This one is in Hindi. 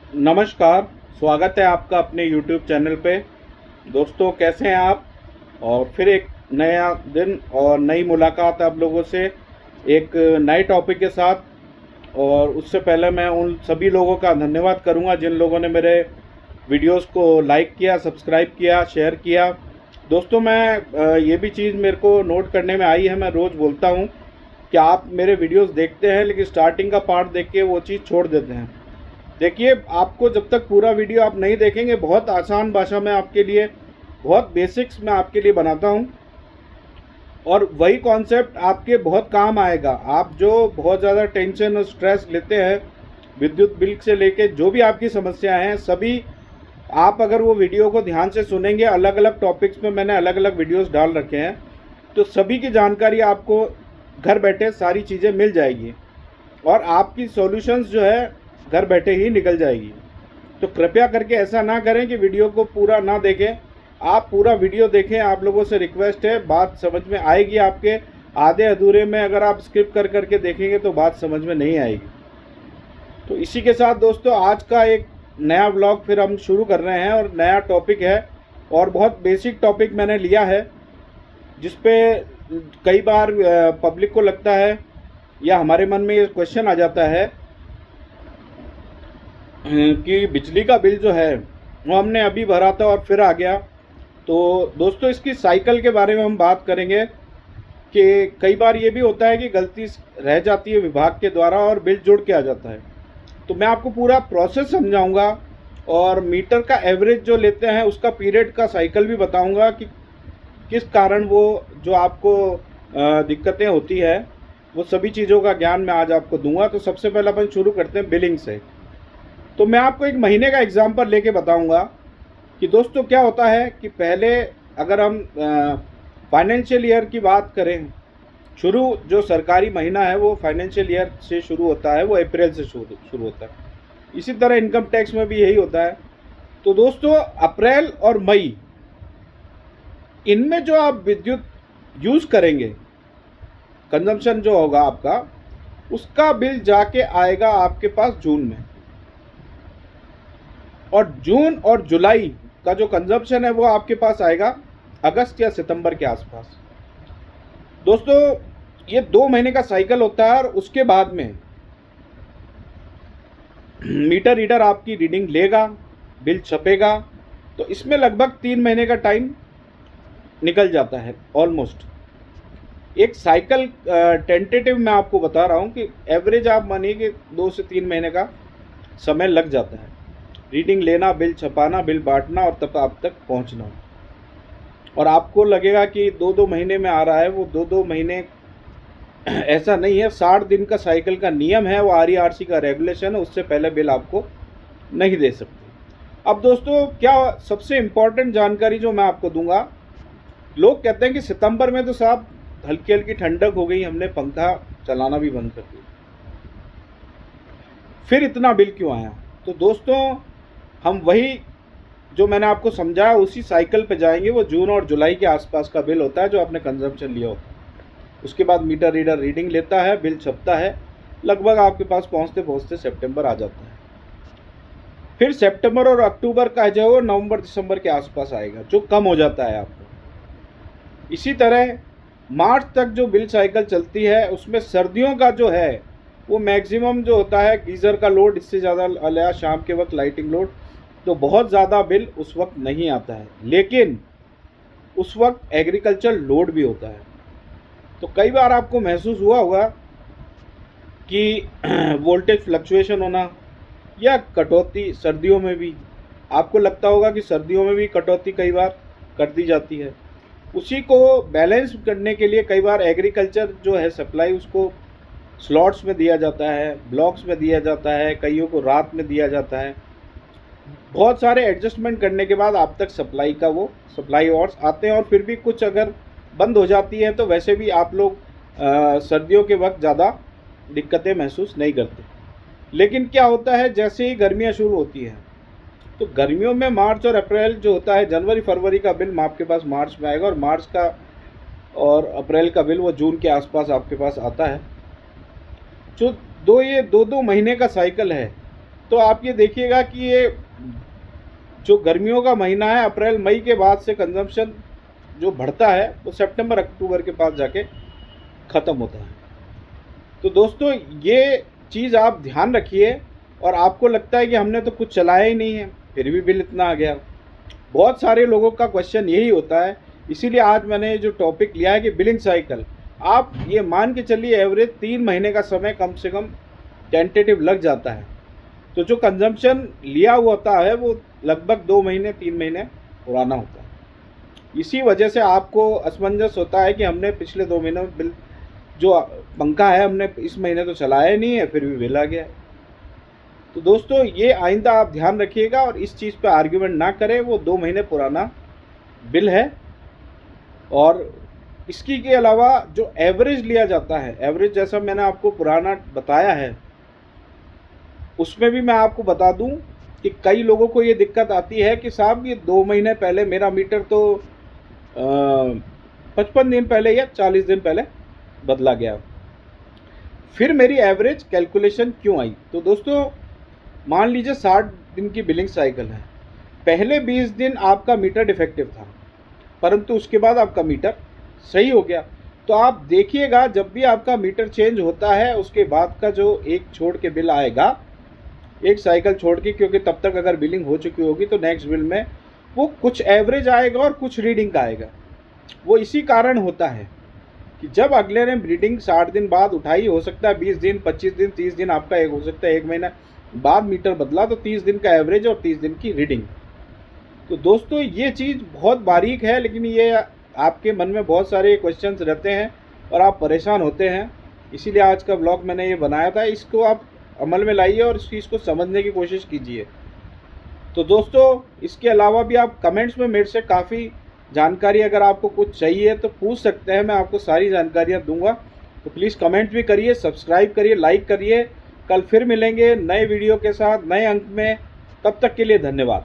नमस्कार। स्वागत है आपका अपने YouTube चैनल पे। दोस्तों, कैसे हैं आप? और फिर एक नया दिन और नई मुलाकात आप लोगों से एक नए टॉपिक के साथ। और उससे पहले मैं उन सभी लोगों का धन्यवाद करूंगा जिन लोगों ने मेरे वीडियोस को लाइक किया, सब्सक्राइब किया, शेयर किया। दोस्तों, ये भी चीज़ मेरे को नोट करने में आई है, मैं रोज़ बोलता हूँ कि आप मेरे वीडियोस देखते हैं लेकिन स्टार्टिंग का पार्ट देख के वो चीज़ छोड़ देते हैं। देखिए, आपको जब तक पूरा वीडियो आप नहीं देखेंगे, बहुत आसान भाषा में आपके लिए, बहुत बेसिक्स में आपके लिए बनाता हूँ और वही कॉन्सेप्ट आपके बहुत काम आएगा। आप जो बहुत ज़्यादा टेंशन और स्ट्रेस लेते हैं, विद्युत बिल से लेके जो भी आपकी समस्याएं हैं, सभी आप अगर वो वीडियो को ध्यान से सुनेंगे, अलग अलग टॉपिक्स में मैंने अलग अलग वीडियोस डाल रखे हैं, तो सभी की जानकारी आपको घर बैठे सारी चीज़ें मिल जाएगी और आपकी सॉल्यूशंस जो है घर बैठे ही निकल जाएगी। तो कृपया करके ऐसा ना करें कि वीडियो को पूरा ना देखें। आप पूरा वीडियो देखें, आप लोगों से रिक्वेस्ट है, बात समझ में आएगी आपके। आधे अधूरे में अगर आप स्किप कर करके देखेंगे तो बात समझ में नहीं आएगी। तो इसी के साथ दोस्तों, आज का एक नया व्लॉग फिर हम शुरू कर रहे हैं और नया टॉपिक है और बहुत बेसिक टॉपिक मैंने लिया है, जिस पे कई बार पब्लिक को लगता है या हमारे मन में ये क्वेश्चन आ जाता है कि बिजली का बिल जो है वो हमने अभी भरा था और फिर आ गया। तो दोस्तों, इसकी साइकिल के बारे में हम बात करेंगे कि कई बार ये भी होता है कि गलती रह जाती है विभाग के द्वारा और बिल जुड़ के आ जाता है। तो मैं आपको पूरा प्रोसेस समझाऊंगा और मीटर का एवरेज जो लेते हैं उसका पीरियड का साइकिल भी बताऊंगा कि किस कारण वो जो आपको दिक्कतें होती है, वो सभी चीज़ों का ज्ञान मैं आज आपको दूंगा। तो सबसे पहले अपन शुरू करते हैं बिलिंग से। तो मैं आपको एक महीने का एग्जांपल लेके बताऊंगा कि दोस्तों क्या होता है कि पहले अगर हम फाइनेंशियल ईयर की बात करें, शुरू जो सरकारी महीना है वो फाइनेंशियल ईयर से शुरू होता है, वो अप्रैल से शुरू होता है। इसी तरह इनकम टैक्स में भी यही होता है। तो दोस्तों, अप्रैल और मई, इनमें जो आप विद्युत यूज़ करेंगे, कंजम्पशन जो होगा आपका, उसका बिल जाके आएगा आपके पास जून में। और जून और जुलाई का जो कंजम्पशन है वो आपके पास आएगा अगस्त या सितंबर के आसपास। दोस्तों, ये 2 महीने का साइकिल होता है और उसके बाद में मीटर रीडर आपकी रीडिंग लेगा, बिल छपेगा। तो इसमें लगभग 3 महीने का टाइम निकल जाता है ऑलमोस्ट। एक साइकिल टेंटेटिव मैं आपको बता रहा हूँ कि एवरेज आप मानिए कि 2 से 3 महीने का समय लग जाता है, रीडिंग लेना, बिल छपाना, बिल बांटना और तब आप तक पहुंचना। और आपको लगेगा कि 2-2 महीने में आ रहा है, वो 2-2 महीने ऐसा नहीं है। 60 दिन का साइकिल का नियम है, वो RERC का रेगुलेशन है, उससे पहले बिल आपको नहीं दे सकते। अब दोस्तों, क्या सबसे इम्पोर्टेंट जानकारी जो मैं आपको दूंगा, लोग कहते हैं कि सितंबर में तो साहब हल्की हल्की ठंडक हो गई, हमने पंखा चलाना भी बंद कर दिया, फिर इतना बिल क्यों आया? तो दोस्तों, हम वही जो मैंने आपको समझाया उसी साइकिल पे जाएंगे। वो जून और जुलाई के आसपास का बिल होता है जो आपने कंजम्पशन लिया होता है। उसके बाद मीटर रीडर रीडिंग लेता है, बिल छपता है, लगभग आपके पास पहुंचते पहुंचते सितंबर आ जाता है। फिर सितंबर और अक्टूबर का जो है वो नवंबर दिसंबर के आसपास आएगा, जो कम हो जाता है आपको। इसी तरह मार्च तक जो बिल साइकिल चलती है, उसमें सर्दियों का जो है वो मैक्सिमम जो होता है गीज़र का लोड इससे ज़्यादा आया, शाम के वक्त लाइटिंग लोड, तो बहुत ज़्यादा बिल उस वक्त नहीं आता है। लेकिन उस वक्त एग्रीकल्चर लोड भी होता है। तो कई बार आपको महसूस हुआ होगा कि वोल्टेज फ्लक्चुएशन होना या कटौती सर्दियों में भी, आपको लगता होगा कि सर्दियों में भी कटौती कई बार कर दी जाती है। उसी को बैलेंस करने के लिए कई बार एग्रीकल्चर जो है सप्लाई, उसको स्लॉट्स में दिया जाता है, ब्लॉक्स में दिया जाता है, कईयों को रात में दिया जाता है। बहुत सारे एडजस्टमेंट करने के बाद आप तक सप्लाई का वो सप्लाई आवर्स आते हैं। और फिर भी कुछ अगर बंद हो जाती है तो वैसे भी आप लोग सर्दियों के वक्त ज़्यादा दिक्कतें महसूस नहीं करते। लेकिन क्या होता है, जैसे ही गर्मियाँ शुरू होती हैं, तो गर्मियों में मार्च और अप्रैल जो होता है, जनवरी फरवरी का बिल आपके पास मार्च में आएगा और मार्च का और अप्रैल का बिल वो जून के आसपास आपके पास आता है। जो ये दो महीने का साइकिल है, तो आप ये देखिएगा कि ये जो गर्मियों का महीना है, अप्रैल मई के बाद से कंजम्पशन जो बढ़ता है वो सितंबर अक्टूबर के पास जाके ख़त्म होता है। तो दोस्तों ये चीज़ आप ध्यान रखिए। और आपको लगता है कि हमने तो कुछ चलाया ही नहीं है फिर भी बिल इतना आ गया, बहुत सारे लोगों का क्वेश्चन यही होता है। इसीलिए आज मैंने जो टॉपिक लिया है कि बिलिंग साइकिल, आप ये मान के चलिए एवरेज 3 महीने का समय कम से कम टेंटेटिव लग जाता है। तो जो कंजम्पशन लिया हुआ होता है वो लगभग 2 महीने 3 महीने पुराना होता है। इसी वजह से आपको असमंजस होता है कि हमने पिछले 2 महीनों में बिल जो पंखा है हमने इस महीने तो चलाया नहीं है फिर भी बिल आ गया। तो दोस्तों ये आइंदा आप ध्यान रखिएगा और इस चीज़ पे आर्ग्यूमेंट ना करें, वो 2 महीने पुराना बिल है। और इसकी के अलावा जो एवरेज लिया जाता है, एवरेज जैसा मैंने आपको पुराना बताया है, उसमें भी मैं आपको बता दूं कि कई लोगों को ये दिक्कत आती है कि साहब ये 2 महीने पहले मेरा मीटर तो 55 दिन पहले या 40 दिन पहले बदला गया, फिर मेरी एवरेज कैलकुलेशन क्यों आई। तो दोस्तों मान लीजिए 60 दिन की बिलिंग साइकिल है, पहले 20 दिन आपका मीटर डिफेक्टिव था परंतु उसके बाद आपका मीटर सही हो गया। तो आप देखिएगा जब भी आपका मीटर चेंज होता है उसके बाद का जो एक छोड़ के बिल आएगा, एक साइकिल छोड़ के, क्योंकि तब तक अगर बिलिंग हो चुकी होगी तो नेक्स्ट बिल में वो कुछ एवरेज आएगा और कुछ रीडिंग का आएगा। वो इसी कारण होता है कि जब अगले ने रीडिंग 60 दिन बाद उठाई, हो सकता है 20 दिन 25 दिन 30 दिन आपका एक हो सकता है 1 महीना बाद मीटर बदला, तो 30 दिन का एवरेज और 30 दिन की रीडिंग। तो दोस्तों ये चीज़ बहुत बारीक है, लेकिन ये आपके मन में बहुत सारे क्वेश्चंस रहते हैं और आप परेशान होते हैं, इसीलिए आज का ब्लॉग मैंने ये बनाया था। इसको आप अमल में लाइए और इस चीज़ को समझने की कोशिश कीजिए। तो दोस्तों इसके अलावा भी आप कमेंट्स में मेरे से काफ़ी जानकारी अगर आपको कुछ चाहिए तो पूछ सकते हैं, मैं आपको सारी जानकारियाँ दूंगा। तो प्लीज़ कमेंट भी करिए, सब्सक्राइब करिए, लाइक करिए। कल फिर मिलेंगे नए वीडियो के साथ नए अंक में, तब तक के लिए धन्यवाद।